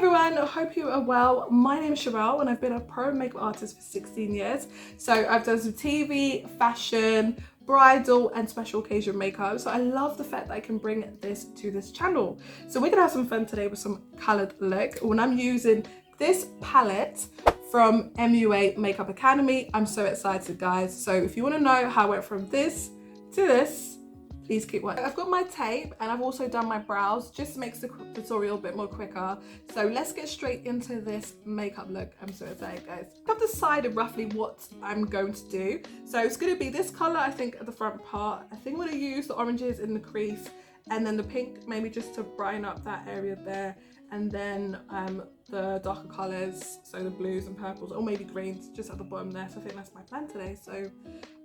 everyone, I hope you are well. My name is Sherelle and I've been a pro makeup artist for 16 years. So I've done some TV, fashion, bridal and special occasion makeup. So I love the fact that I can bring this to this channel. So we're gonna have some fun today with some coloured look. When I'm using this palette from MUA Makeup Academy, I'm so excited guys. So if you want to know how I went from this to this, please keep watching. I've got my tape and I've also done my brows, just makes the tutorial a bit more quicker. So let's get straight into this makeup look. I'm so excited guys. I've decided roughly what I'm going to do. So it's going to be this colour, I think, at the front part. I think I'm going to use the oranges in the crease and then the pink maybe just to brighten up that area there. And then the darker colours, so the blues and purples, or maybe greens just at the bottom there. So I think that's my plan today. So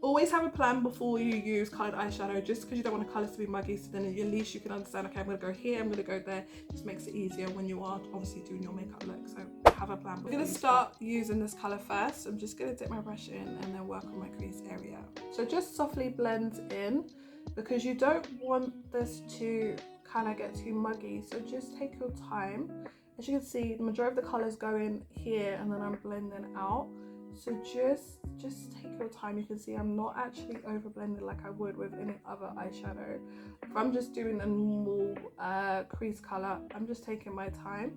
always have a plan before you use coloured eyeshadow, just because you don't want the colours to be muggy, so then at least you can understand, okay, I'm going to go here, I'm going to go there. Just makes it easier when you are obviously doing your makeup look. So have a plan. We're going to start using this colour first. I'm just going to dip my brush in and then work on my crease area. So just softly blend in, because you don't want this to kind of get too muggy, so just take your time. As you can see, the majority of the colors go in here and then I'm blending out, so just take your time. You can see I'm not actually over blending like I would with any other eyeshadow. If I'm just doing a normal crease color, I'm just taking my time,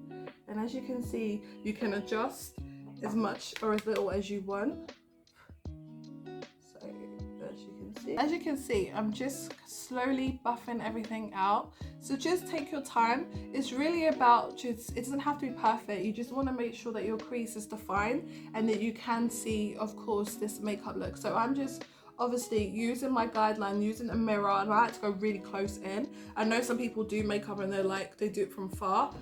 and as you can see, you can adjust as much or as little as you want. As you can see, I'm just slowly buffing everything out. So just take your time. It's really about it doesn't have to be perfect. You just want to make sure that your crease is defined and that you can see, of course, this makeup look. So I'm just obviously using my guideline, using a mirror, and I like to go really close in. I know some people do makeup and they do it from far.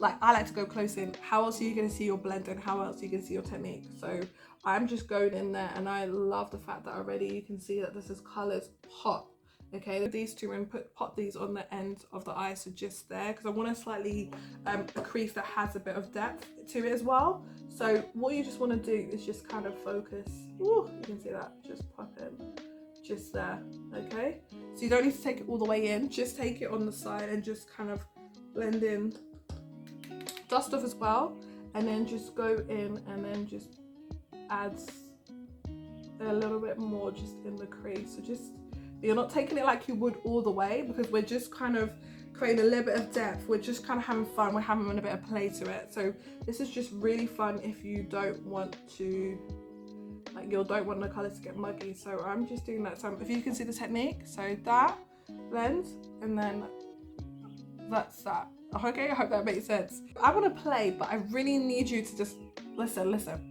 Like, I like to go close in. How else are you going to see your blend and how else are you going to see your technique? So I'm just going in there, and I love the fact that already you can see that this is colours pop. Okay, these two, and pop these on the end of the eye, so just there, because I want a slightly a crease that has a bit of depth to it as well. So what you just want to do is just kind of focus. Ooh, you can see that, just pop in, just there. Okay, so you don't need to take it all the way in, just take it on the side and just kind of blend in, dust off as well, and then just go in and then just add a little bit more just in the crease. So just, you're not taking it like you would all the way, because we're just kind of creating a little bit of depth. We're just kind of having fun. We're having a bit of play to it. So this is just really fun if you don't want to, like, you don't want the colours to get muggy. So I'm just doing that. So if you can see the technique, so that, blend, and then that's that. Okay, I hope that makes sense. I want to play, but I really need you to just listen.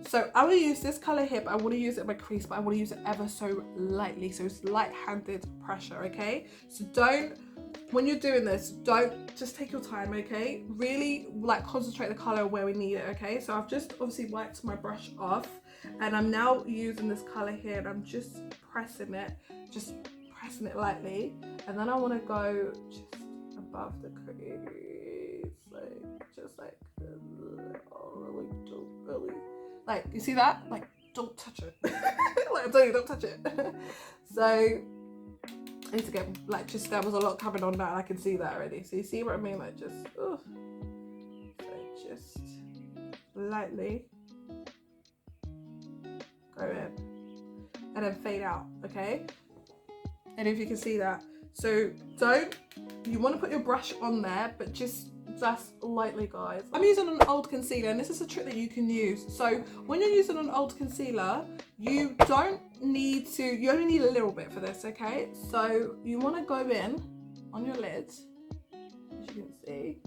So I want to use this color here, but I want to use it in my crease, but I want to use it ever so lightly, so it's light-handed pressure. Okay, so don't, when you're doing this, don't, just take your time. Okay, really like concentrate the color where we need it. Okay, so I've just obviously wiped my brush off, and I'm now using this color here, and I'm just pressing it lightly, and then I want to go just above the crease, like just like really, like, you see that? Like, don't touch it. Like, I'm telling you, don't touch it. So I need to get, like, just, there was a lot coming on that, I can see that already. So you see what I mean? Like, just so just lightly go in and then fade out. Okay, and if you can see that, so you want to put your brush on there, but just lightly, guys. I'm using an old concealer, and this is a trick that you can use. So when you're using an old concealer, you don't need to, you only need a little bit for this. Okay, so you want to go in on your lids, as you can see,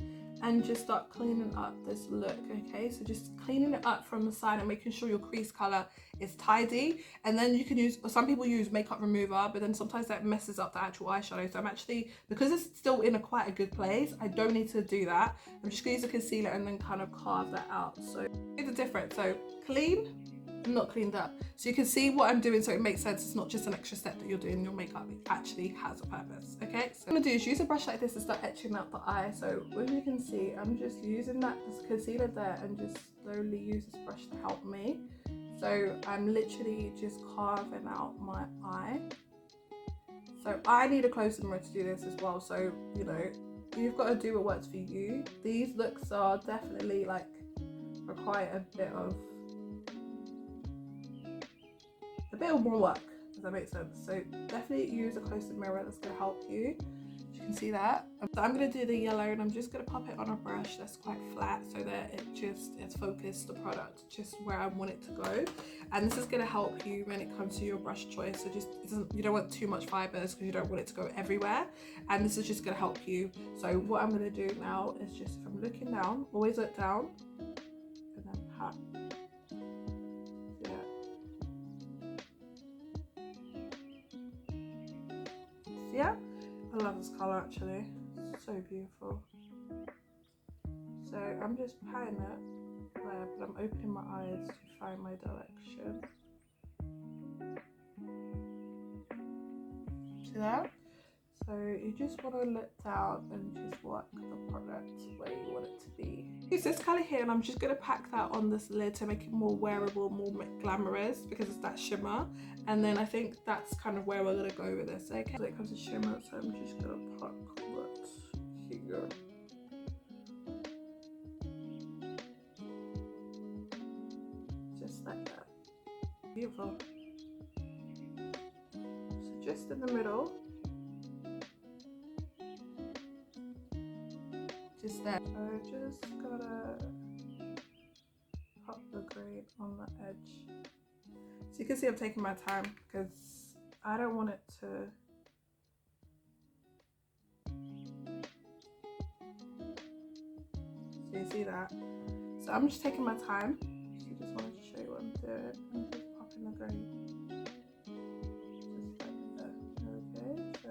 and just start cleaning up this look. Okay, so just cleaning it up from the side and making sure your crease color is tidy. And then you can use, some people use makeup remover, but then sometimes that messes up the actual eyeshadow. So I'm actually, because it's still in quite a good place, I don't need to do that. I'm just gonna use a concealer and then kind of carve that out. So it's the difference. So clean, not cleaned up, so you can see what I'm doing, so it makes sense. It's not just an extra step that you're doing in your makeup, it actually has a purpose. Okay, so what I'm gonna do is use a brush like this and start etching out the eye. So as you can see, I'm just using this concealer there and just slowly use this brush to help me. So I'm literally just carving out my eye. So I need a closer mirror to do this as well, so you know, you've got to do what works for you. These looks are definitely like require a bit of more work. Does that make sense? So definitely use a closer mirror. That's going to help you. You can see that. So I'm going to do the yellow, and I'm just going to pop it on a brush that's quite flat so that it's focused the product just where I want it to go. And this is going to help you when it comes to your brush choice. So just you don't want too much fibers because you don't want it to go everywhere, and this is just going to help you. So what I'm going to do now is just, if I'm looking down, always look down and then pat. Yeah, I love this color actually, it's so beautiful. So I'm just patting it there, but I'm opening my eyes to find my direction. See that? So you just want to look down and just work the product where you want it to be. Use this color here, and I'm just going to pack that on this lid to make it more wearable, more glamorous, because it's that shimmer. And then I think that's kind of where we're going to go with this. Okay, so it comes to shimmer, so I'm just going to pack that here. Just like that. Beautiful. So just in the middle. Just there. So just gotta pop the green on the edge. So you can see I'm taking my time because I don't want it to. So you see that? So I'm just taking my time. So just wanted to show you what I'm doing. I'm just popping the green. Just like that. Okay, so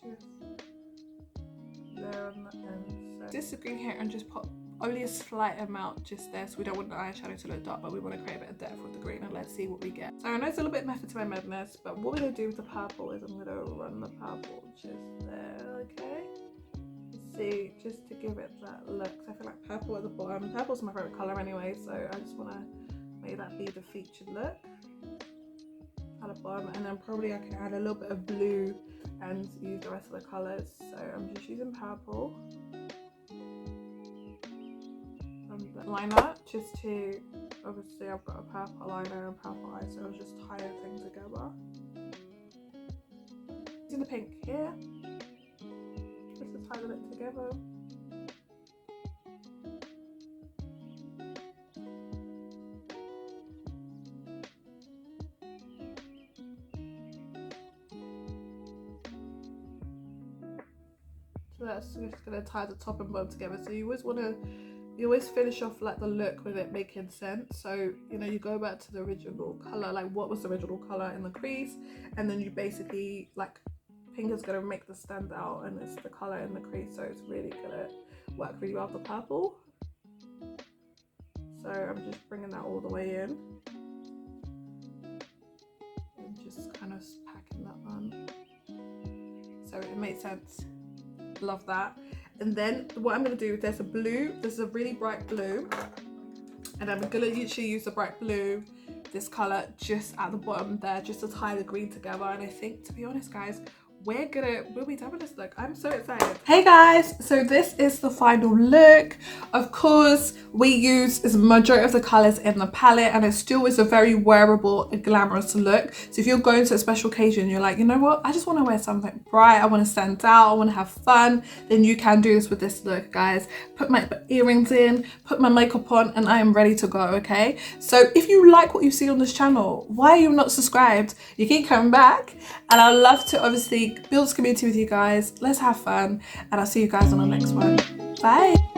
just there on the end. Just the green here, and just pop only a slight amount just there, so we don't want the eyeshadow to look dark, but we want to create a bit of depth with the green, and let's see what we get. So I know it's a little bit method to my madness, but what we're going to do with the purple is I'm going to run the purple just there, okay? See, just to give it that look. So I feel like purple at the bottom. Purple's my favourite colour anyway, so I just want to make that be the featured look at the bottom, and then probably I can add a little bit of blue and use the rest of the colours. So I'm just using purple. Liner just to, obviously I've got a purple liner and purple eye, so I'll just tie everything together. Using the pink here just to tie it together. So that's just going to tie the top and bottom together. So you always finish off like the look with it making sense. So you know, you go back to the original color, like what was the original color in the crease, and then you basically, like, pink is going to make this stand out, and it's the color in the crease, so it's really gonna work really well with the purple. So I'm just bringing that all the way in and just kind of packing that on, so it makes sense. Love that. And then what I'm going to do, there's a really bright blue, and I'm going to literally use the bright blue, this colour, just at the bottom there, just to tie the green together. And I think, to be honest guys, we'll be done with this look. I'm so excited. Hey guys, so this is the final look. Of course, we use the majority of the colors in the palette, and it still is a very wearable and glamorous look. So if you're going to a special occasion, you're like, you know what, I just want to wear something bright, I want to stand out, I want to have fun, then you can do this with this look, guys. Put my earrings in, put my makeup on, and I am ready to go. Okay, so if you like what you see on this channel, why are you not subscribed? You keep coming back, and I'd love to obviously build this community with you guys. Let's have fun, and I'll see you guys on the next one. Bye.